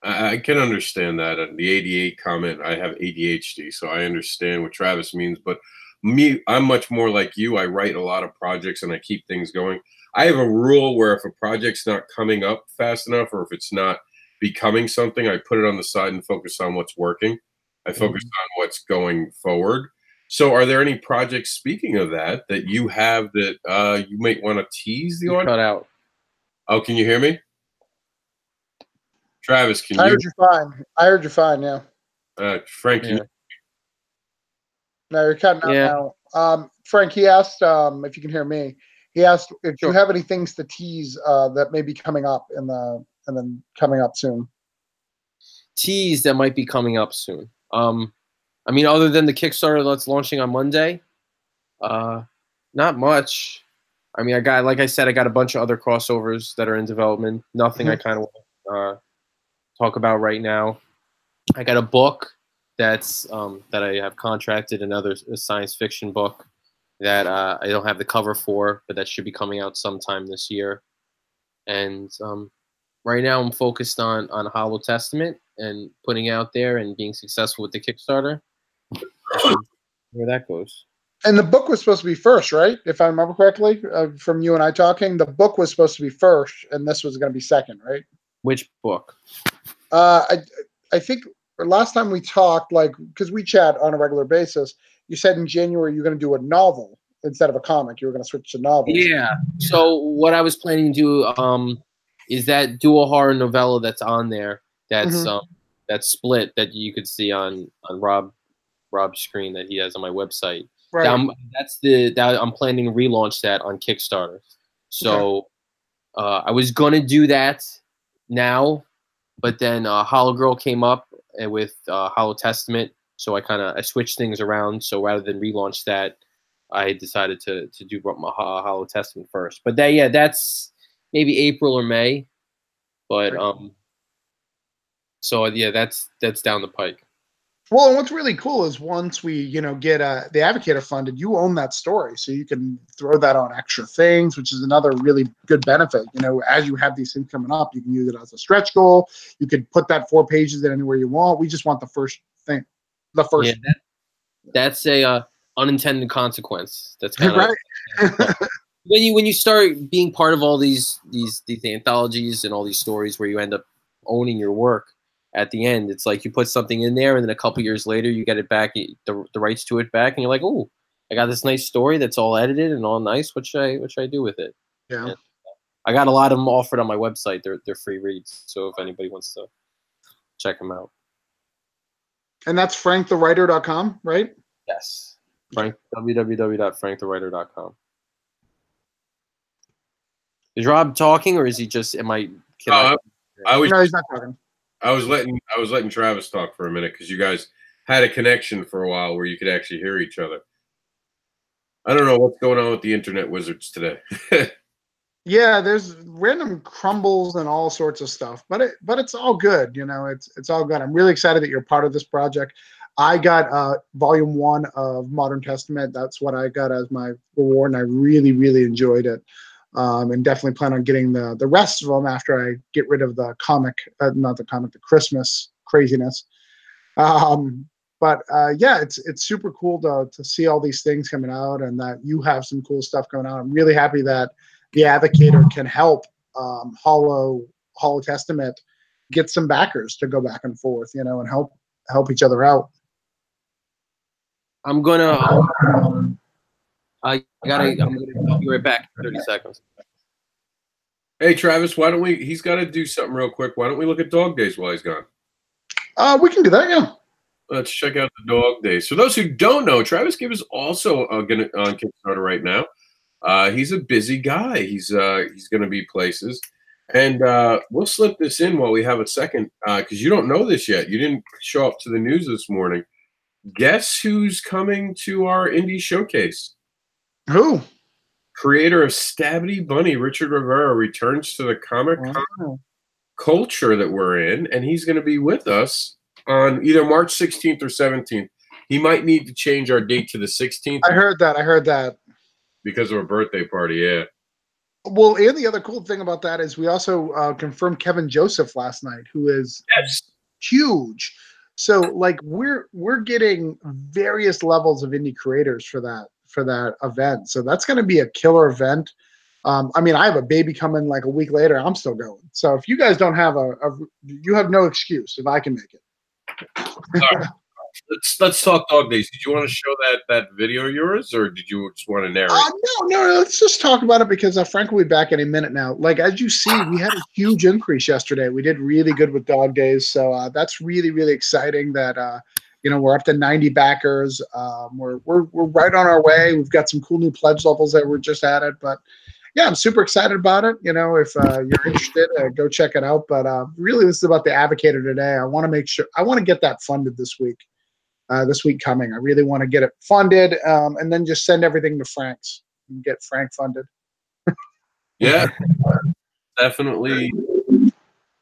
I can understand that. The 88 comment, I have ADHD, so I understand what Travis means. But me, I'm much more like you. I write a lot of projects and I keep things going. I have a rule where if a project's not coming up fast enough or if it's not becoming something, I put it on the side and focus on what's working. I focus on what's going forward. So are there any projects, speaking of that you have that you might want to tease the audience? Cut out. Oh, can you hear me? Travis, can I you? heard you fine. I heard you fine, yeah. Frank, can Yeah. you? No, you're cutting out now. Frank, he asked if you can hear me. He asked if Sure. you have any things to tease that may be coming up and then coming up soon. Tease that might be coming up soon. I mean, other than the Kickstarter that's launching on Monday, not much. I mean, like I said, I got a bunch of other crossovers that are in development. Nothing I kind of want to talk about right now. I got a book that's that I have contracted, a science fiction book that I don't have the cover for, but that should be coming out sometime this year. And right now I'm focused on Hollow Testament and putting it out there and being successful with the Kickstarter. Where that goes. And the book was supposed to be first, right? If I remember correctly, from you and I talking, the book was supposed to be first, and this was going to be second, right? Which book? I think last time we talked, like, because we chat on a regular basis, you said in January you're going to do a novel instead of a comic. You were going to switch to novels. Yeah. So what I was planning to do is that dual horror novella that's on there. That's that split that you could see on Rob's screen that he has on my website. Right. I'm planning to relaunch that on Kickstarter. So I was gonna do that now, but then Hollow Girl came up with Hollow Testament, so I switched things around. So rather than relaunch that, I decided to do Hollow Testament first. But that's maybe April or May. But so yeah, that's down the pike. Well, and what's really cool is once we, get the ADVOCATOR funded, you own that story, so you can throw that on extra things, which is another really good benefit. As you have these things coming up, you can use it as a stretch goal. You could put that 4 pages in anywhere you want. We just want the first thing, the first. Yeah, that's a unintended consequence. That's kind of right. when you start being part of all these anthologies and all these stories where you end up owning your work. At the end, it's like you put something in there, and then a couple years later, you get it back, the rights to it back, and you're like, "Oh, I got this nice story that's all edited and all nice. What should I do with it?" Yeah. I got a lot of them offered on my website. They're free reads, so if anybody wants to check them out. And that's frankthewriter.com, right? Yes. www.franktherewriter.com. Is Rob talking, or is he just? I was. No, he's not talking. I was letting Travis talk for a minute because you guys had a connection for a while where you could actually hear each other. I don't know what's going on with the internet wizards today. Yeah, there's random crumbles and all sorts of stuff, but it's all good. You know, it's all good. I'm really excited that you're part of this project. I got volume 1 of Modern Testament. That's what I got as my reward, and I really, really enjoyed it. And definitely plan on getting the rest of them after I get rid of the comic, not the comic, the Christmas craziness. But yeah, it's super cool to see all these things coming out, and that you have some cool stuff coming out. I'm really happy that the Advocator can help Hollow Testament get some backers to go back and forth, you know, and help each other out. I'm gonna be right back. 30 seconds. Hey Travis, why don't we? He's got to do something real quick. Why don't we look at Dog Days while he's gone? We can do that, yeah. Let's check out the Dog Days. For those who don't know, Travis Gibb is also gonna on Kickstarter right now. He's a busy guy. He's gonna be places, and we'll slip this in while we have a second because you don't know this yet. You didn't show up to the news this morning. Guess who's coming to our indie showcase? Who? Creator of Stabby Bunny, Richard Rivera, returns to the comic culture that we're in, and he's going to be with us on either March 16th or 17th. He might need to change our date to the 16th. I heard that. Because of a birthday party, yeah. Well, and the other cool thing about that is we also confirmed Kevin Joseph last night, who is huge. So like we're getting various levels of indie creators for that event. So that's going to be a killer event. I mean, I have a baby coming like a week later. I'm still going. So if you guys don't have you have no excuse if I can make it. All right. Let's talk Dog Days. Did you want to show that video of yours, or did you just want to narrate? No. Let's just talk about it because Frank will be back any minute now. Like as you see, we had a huge increase yesterday. We did really good with Dog Days, so that's really, really exciting. That we're up to 90 backers. We're right on our way. We've got some cool new pledge levels that were just added, but yeah, I'm super excited about it. You know, if you're interested, go check it out. But really, this is about the Advocator today. I want to get that funded this week. This week coming. I really want to get it funded and then just send everything to Frank's and get Frank funded. Yeah, definitely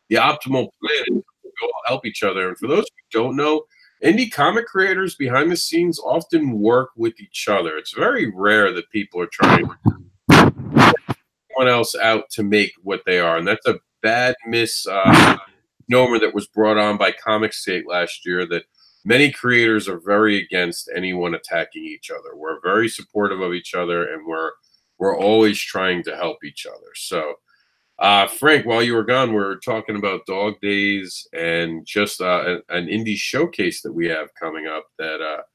the optimal plan is to go help each other. And for those who don't know, indie comic creators behind the scenes often work with each other. It's very rare that people are trying to get someone else out to make what they are. And that's a bad misnomer that was brought on by Comicsgate last year, that many creators are very against anyone attacking each other. We're very supportive of each other, and we're always trying to help each other. So, Frank, while you were gone, we were talking about Dog Days and just an indie showcase that we have coming up that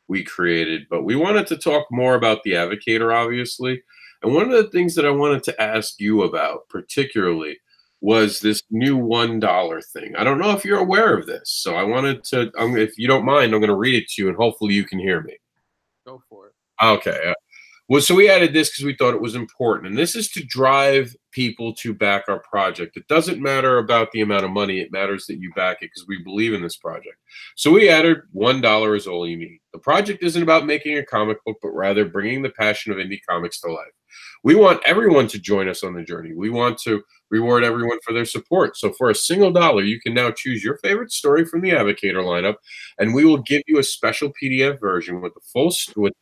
we created. But we wanted to talk more about the Advocator, obviously. And one of the things that I wanted to ask you about particularly was this new $1 thing. I don't know if you're aware of this, so I wanted to, if you don't mind, I'm going to read it to you, and hopefully you can hear me. Go for it. Okay. Well, so we added this because we thought it was important, and this is to drive people to back our project. It doesn't matter about the amount of money. It matters that you back it because we believe in this project. So we added $1 is all you need. The project isn't about making a comic book, but rather bringing the passion of indie comics to life. We want everyone to join us on the journey. We want to reward everyone for their support. So for a single dollar, you can now choose your favorite story from the Advocator lineup, and we will give you a special PDF version with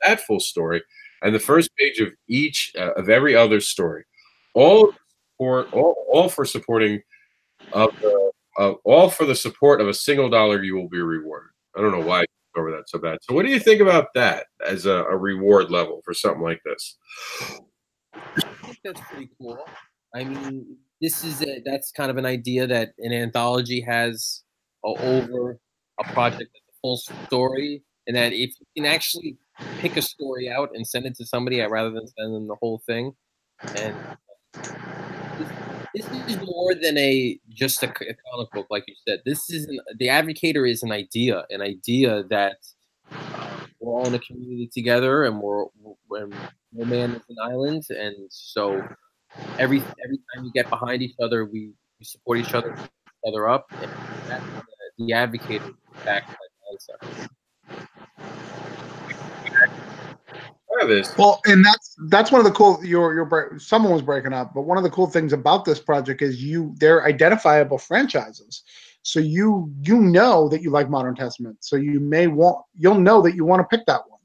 that full story and the first page of each of every other story. All for the support of a single dollar, you will be rewarded. I don't know why I over that so bad. So what do you think about that as a reward level for something like this? I think that's pretty cool. I mean, that's kind of an idea that an anthology has over a project that's a full story, and that if you can actually pick a story out and send it to somebody rather than send them the whole thing, and This is more than just a comic book, like you said. This is the Advocator is an idea that we're all in a community together, and we're no man is an island, and so every time you get behind each other, we support each other up, and that's the Advocator back by concept. Travis, Well, and that's one of the cool. Someone was breaking up, but one of the cool things about this project is they're identifiable franchises. So you know that you like Modern Testament. So you'll know that you want to pick that one.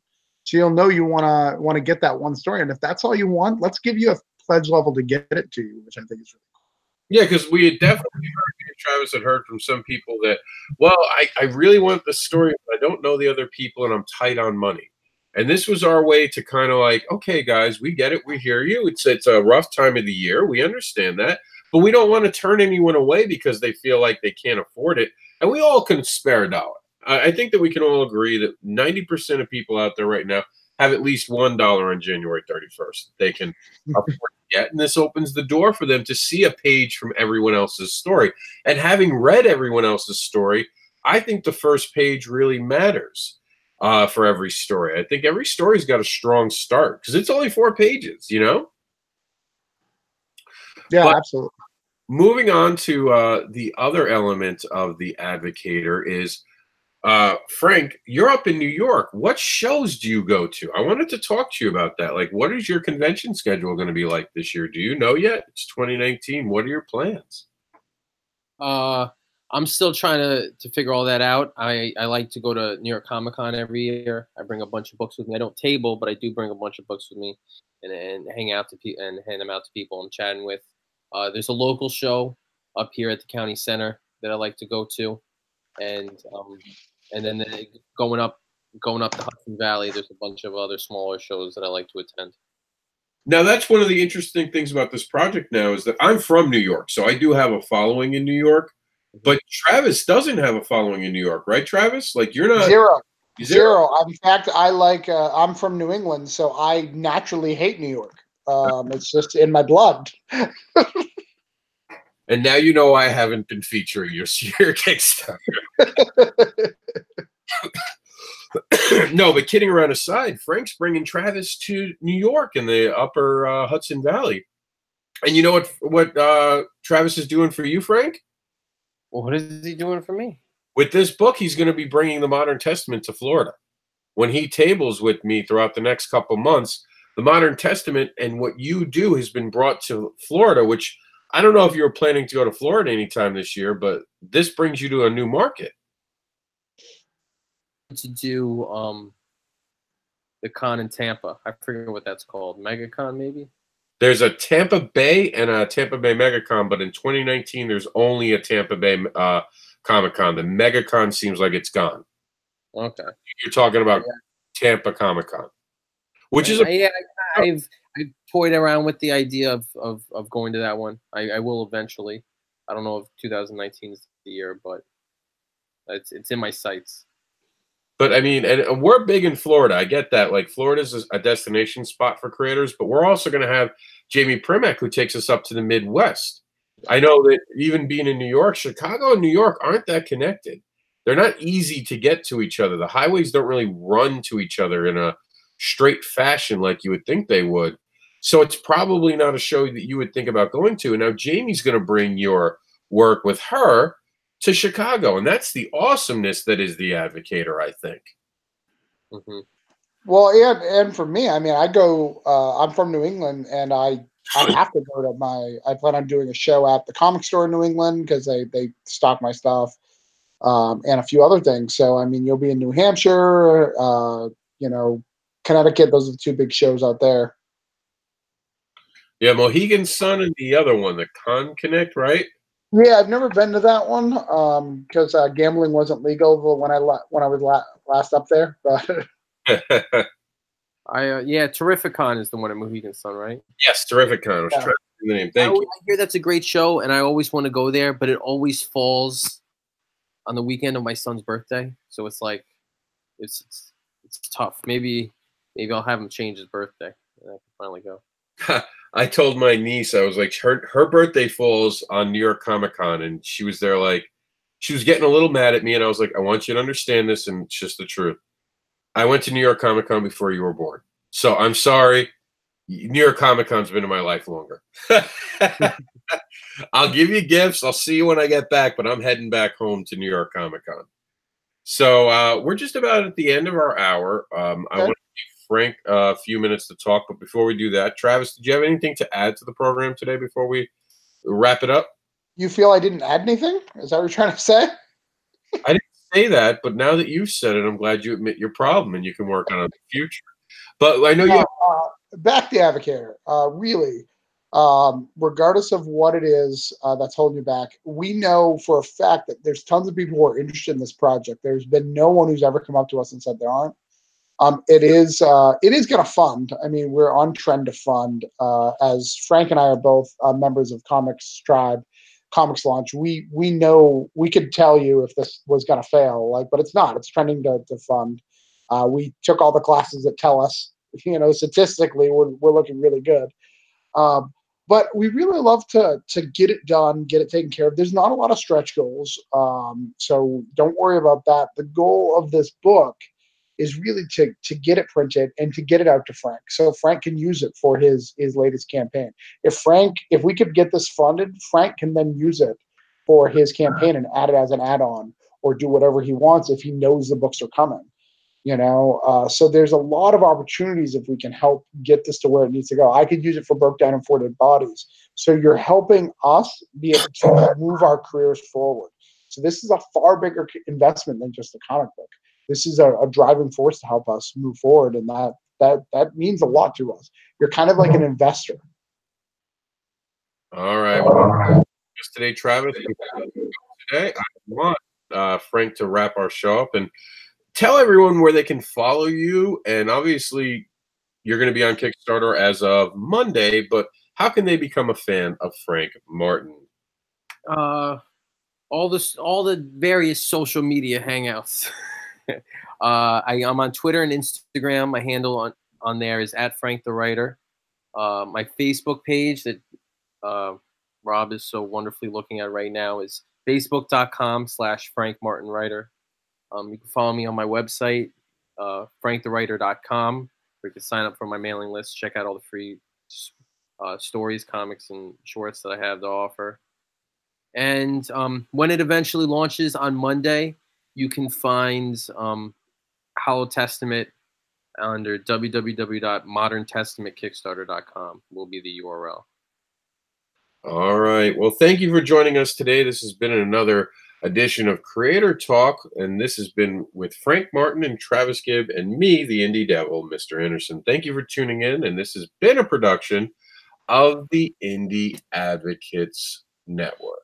So you'll know you want to get that one story. And if that's all you want, let's give you a pledge level to get it to you, which I think is really cool. yeah, because we had definitely heard, Travis had heard from some people that, well, I really want the story, but I don't know the other people, and I'm tight on money. And this was our way to kind of like, okay, guys, we get it, we hear you. It's a rough time of the year, we understand that, but we don't want to turn anyone away because they feel like they can't afford it, and we all can spare a dollar. I think that we can all agree that 90% of people out there right now have at least $1 on January 31st. They can afford to get, and this opens the door for them to see a page from everyone else's story. And having read everyone else's story, I think the first page really matters for every story. I think every story's got a strong start because it's only 4 pages, you know? Yeah, But absolutely. moving on to the other element of the Advocator is Frank, you're up in New York. What shows do you go to? I wanted to talk to you about that. Like, what is your convention schedule going to be like this year? Do you know yet? It's 2019. What are your plans? I'm still trying to figure all that out. I like to go to New York Comic Con every year. I bring a bunch of books with me. I don't table, but I do bring a bunch of books with me and hang out to people and hand them out to people I'm chatting with. There's a local show up here at the county center that I like to go to, and then going up the Hudson Valley, there's a bunch of other smaller shows that I like to attend. Now, that's one of the interesting things about this project now is that I'm from New York, so I do have a following in New York. But Travis doesn't have a following in New York, right, Travis? Like, you're not zero. In fact, I'm from New England, so I naturally hate New York. It's just in my blood. And now you know I haven't been featuring your Kickstarter. No, but kidding around aside, Frank's bringing Travis to New York in the upper Hudson Valley. And you know what Travis is doing for you, Frank? Well, what is he doing for me? With this book, he's going to be bringing the Modern Testament to Florida. When he tables with me throughout the next couple months, the Modern Testament and what you do has been brought to Florida, which I don't know if you were planning to go to Florida anytime this year, but this brings you to a new market. To do the con in Tampa. I forget what that's called. MegaCon, maybe? There's a Tampa Bay and a Tampa Bay MegaCon, but in 2019, there's only a Tampa Bay Comic-Con. The MegaCon seems like it's gone. Okay. You're talking about Tampa Comic-Con, which is I've toyed around with the idea of going to that one. I will eventually. I don't know if 2019 is the year, but it's in my sights. But I mean, and we're big in Florida. I get that. Like, Florida's a destination spot for creators, but we're also going to have Jamie Primack, who takes us up to the Midwest. I know that even being in New York, Chicago and New York aren't that connected. They're not easy to get to each other. The highways don't really run to each other in a straight fashion like you would think they would. So it's probably not a show that you would think about going to. And now Jamie's going to bring your work with her to Chicago, and that's the awesomeness that is the Advocator, I think. Mm-hmm. Well, and for me, I mean, I go. I'm from New England, and I have to go to I plan on doing a show at the comic store in New England because they stock my stuff, and a few other things. So I mean, you'll be in New Hampshire, Connecticut. Those are the 2 big shows out there. Yeah, Mohegan Sun and the other one, the Con Connect, right? Yeah, I've never been to that one because gambling wasn't legal when I was last up there. But Terrificon is the one at Mohegan Sun, right? Yes, Terrificon. I was trying to think the name. Thank you. I hear that's a great show, and I always want to go there, but it always falls on the weekend of my son's birthday, so it's like it's tough. Maybe I'll have him change his birthday, and I can finally go. I told my niece, I was like, her birthday falls on New York Comic Con, and she was there like, she was getting a little mad at me, and I was like, I want you to understand this, and it's just the truth. I went to New York Comic Con before you were born, so I'm sorry. New York Comic Con's been in my life longer. I'll give you gifts. I'll see you when I get back, but I'm heading back home to New York Comic Con. So we're just about at the end of our hour. I want to give Frank a few minutes to talk, but before we do that, Travis, did you have anything to add to the program today before we wrap it up? You feel I didn't add anything? Is that what you're trying to say? I didn't say that, but now that you've said it, I'm glad you admit your problem and you can work on it in the future. But I know you. Back the Advocator. Really, regardless of what it is that's holding you back, we know for a fact that there's tons of people who are interested in this project. There's been no one who's ever come up to us and said there aren't. It is going to fund. I mean, we're on trend to fund. As Frank and I are both members of Comics Tribe, Comics Launch, we know, we could tell you if this was going to fail, like, but it's not. It's trending to fund. We took all the classes that tell us, statistically, we're looking really good. But we really love to get it done, get it taken care of. There's not a lot of stretch goals, so don't worry about that. The goal of this book is really to get it printed and to get it out to Frank, so Frank can use it for his latest campaign. If we could get this funded, Frank can then use it for his campaign and add it as an add-on or do whatever he wants if he knows the books are coming. So there's a lot of opportunities if we can help get this to where it needs to go. I could use it for Broke Down and 4 Dead Bodies. So you're helping us be able to move our careers forward. So this is a far bigger investment than just a comic book. This is a driving force to help us move forward, and that means a lot to us. You're kind of like an investor. All right. Well, just today, Travis. Today, I want Frank to wrap our show up and tell everyone where they can follow you. And obviously, you're going to be on Kickstarter as of Monday, but how can they become a fan of Frank Martin? All the various social media hangouts. I'm on Twitter and Instagram. My handle on there is @FrankTheWriter. My Facebook page that Rob is so wonderfully looking at right now is facebook.com/FrankMartinWriter. You can follow me on my website, franktherwriter.com, where you can sign up for my mailing list, check out all the free stories, comics, and shorts that I have to offer. And when it eventually launches on Monday, you can find Hollow Testament under www.moderntestamentkickstarter.com will be the URL. All right. Well, thank you for joining us today. This has been another edition of Creator Talk, and this has been with Frank Martin and Travis Gibb and me, the Indie Devil, Mr. Anderson. Thank you for tuning in, and this has been a production of the Indie Advocates Network.